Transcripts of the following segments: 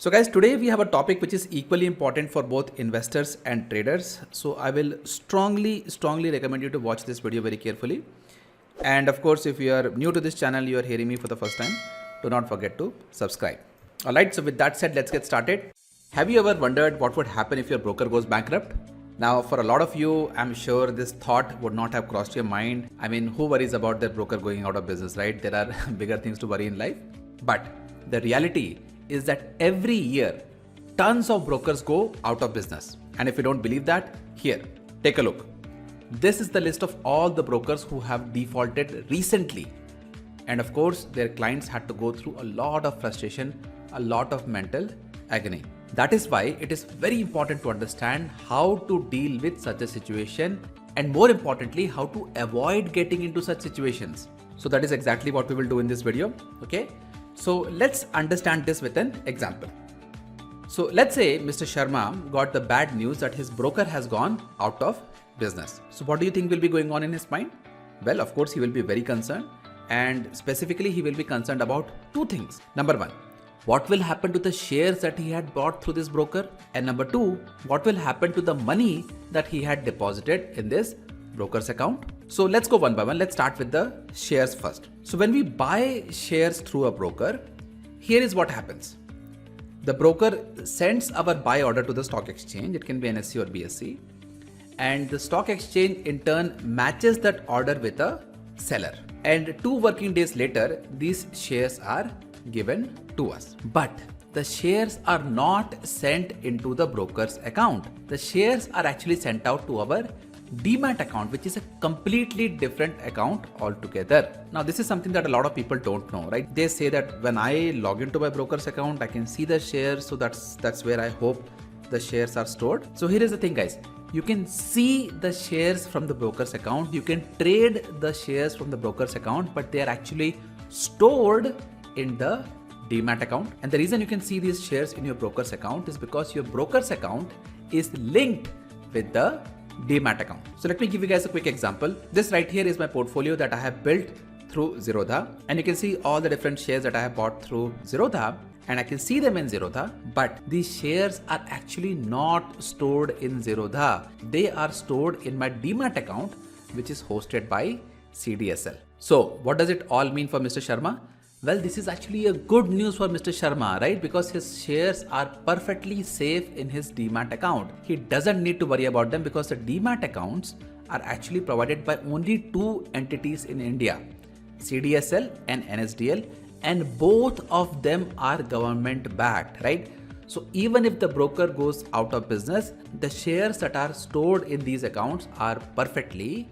So guys, today we have a topic which is equally important for both investors and traders. So I will strongly recommend you to watch this video very carefully. And of course, if you are new to this channel, you are hearing me for the first time, do not forget to subscribe. Alright, so with that said, let's get started. Have you ever wondered what would happen if your broker goes bankrupt? Now, for a lot of you, I'm sure this thought would not have crossed your mind. I mean, who worries about their broker going out of business, right? There are bigger things to worry in life. But the reality is that every year, tons of brokers go out of business. And if you don't believe that, here, take a look. This is the list of all the brokers who have defaulted recently. And of course, their clients had to go through a lot of frustration, a lot of mental agony. That is why it is very important to understand how to deal with such a situation and more importantly, how to avoid getting into such situations. So that is exactly what we will do in this video. Okay. So let's understand this with an example. So let's say Mr. Sharma got the bad news that his broker has gone out of business. So what do you think will be going on in his mind? Well, of course, he will be very concerned, and specifically he will be concerned about two things. Number one, what will happen to the shares that he had bought through this broker? And number two, what will happen to the money that he had deposited in this broker's account? So let's go one by one. Let's start with the shares first. So when we buy shares through a broker, here is what happens. The broker sends our buy order to the stock exchange. It can be NSE or BSE. And the stock exchange in turn matches that order with a seller. And 2 working days later, these shares are given to us. But the shares are not sent into the broker's account. The shares are actually sent out to our Demat account, which is a completely different account altogether. Now, this is something that a lot of people don't know, right? They say that when I log into my broker's account, I can see the shares. So that's where I hope the shares are stored. So here is the thing, guys. You can see the shares from the broker's account. You can trade the shares from the broker's account, but they are actually stored in the Demat account. And the reason you can see these shares in your broker's account is because your broker's account is linked with the Demat account. So let me give you guys a quick example. This right here is my portfolio that I have built through Zerodha, and you can see all the different shares that I have bought through Zerodha, and I can see them in Zerodha, but these shares are actually not stored in Zerodha. They are stored in my Demat account, which is hosted by CDSL. So what does it all mean for Mr. Sharma? Well, this is actually a good news for Mr. Sharma, right? Because his shares are perfectly safe in his Demat account. He doesn't need to worry about them because the Demat accounts are actually provided by only 2 entities in India, CDSL and NSDL, and both of them are government backed, right? So even if the broker goes out of business, the shares that are stored in these accounts are perfectly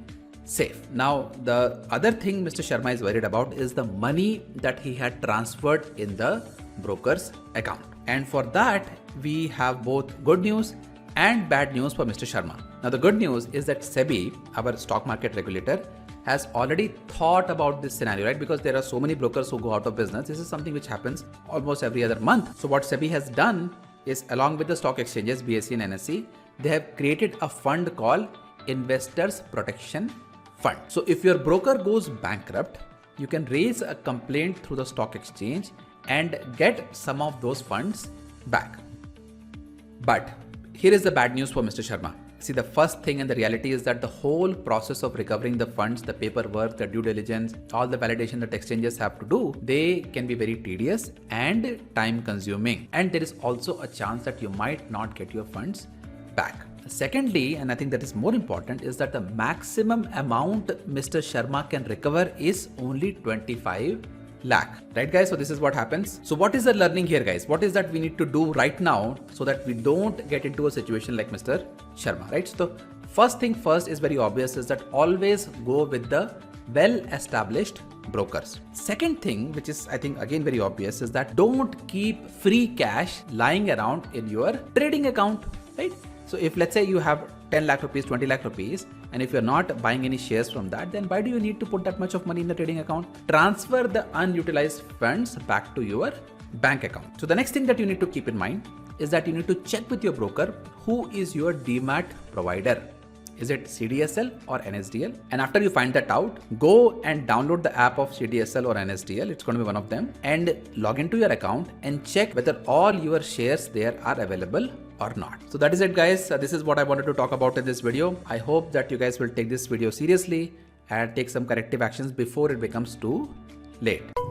safe. Now, the other thing Mr. Sharma is worried about is the money that he had transferred in the broker's account. And for that, we have both good news and bad news for Mr. Sharma. Now, the good news is that SEBI, our stock market regulator, has already thought about this scenario, right? Because there are so many brokers who go out of business. This is something which happens almost every other month. So what SEBI has done is, along with the stock exchanges, BSE and NSE, they have created a fund called Investors Protection Fund. So if your broker goes bankrupt, you can raise a complaint through the stock exchange and get some of those funds back. But here is the bad news for Mr. Sharma. See, the first thing and the reality is that the whole process of recovering the funds, the paperwork, the due diligence, all the validation that exchanges have to do, they can be very tedious and time consuming. And there is also a chance that you might not get your funds back. Secondly, and I think that is more important, is that the maximum amount Mr. Sharma can recover is only 25 lakh. Right, guys? So this is what happens. So what is the learning here, guys? What is that we need to do right now so that we don't get into a situation like Mr. Sharma, right? So the first thing first is very obvious, is that always go with the well-established brokers. Second thing, which is I think again very obvious, is that don't keep free cash lying around in your trading account, right? So if let's say you have 10 lakh rupees, 20 lakh rupees, and if you're not buying any shares from that, then why do you need to put that much of money in the trading account? Transfer the unutilized funds back to your bank account. So the next thing that you need to keep in mind is that you need to check with your broker who is your Demat provider. Is it CDSL or NSDL? And after you find that out, go and download the app of CDSL or NSDL. It's going to be one of them, and log into your account and check whether all your shares there are available or not. So that is it, guys. This is what I wanted to talk about in this video. I hope that you guys will take this video seriously and take some corrective actions before it becomes too late.